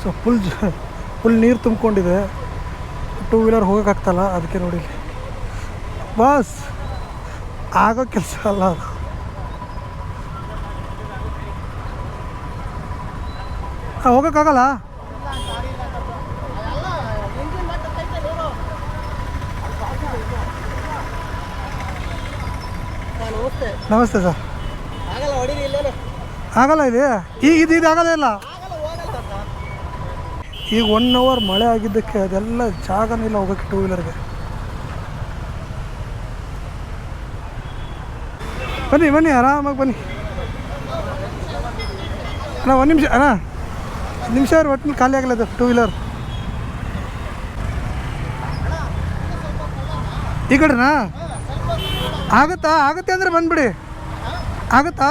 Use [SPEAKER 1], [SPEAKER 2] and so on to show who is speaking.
[SPEAKER 1] So full ನೀರು ತುಂಬಿಕೊಂಡಿದೆ, two wheeler ಹೋಗೋಕ್ಕಾಗ್ತಲ್ಲ, ಅದಕ್ಕೆ ನೋಡಿ ಬಾಸ್ ಆಗೋ ಕೆಲಸ ಅಲ್ಲ ಅದು. ಹೋಗೋಕ್ಕಾಗಲ್ಲ. ನಮಸ್ತೆ ಸರ್. ಆಗಲ್ಲ ಇದೆ ಈಗ ಇದು ಆಗಲ್ಲ ಇಲ್ಲ. ಈಗ 1 ಅವರ್ ಮಳೆ ಆಗಿದ್ದಕ್ಕೆ ಅದೆಲ್ಲ ಜಾಗನೇ ಇಲ್ಲ ಹೋಗೋಕ್ಕೆ ಟೂ ವೀಲರ್ಗೆ. ಬನ್ನಿ ಆರಾಮಾಗಿ ಬನ್ನಿ ಅಣ್ಣ. 1 ನಿಮಿಷ ಅಣ್ಣ, 10 ನಿಮಿಷ ಒಟ್ಟಿನಲ್ಲಿ ಖಾಲಿ ಆಗಲ್ಲ ಅದು ಟೂ ವೀಲರ್. ಈ ಕಡೆನಾ? ಆಗುತ್ತೆ ಅಂದರೆ ಬಂದುಬಿಡಿ. ಆಗುತ್ತಾ?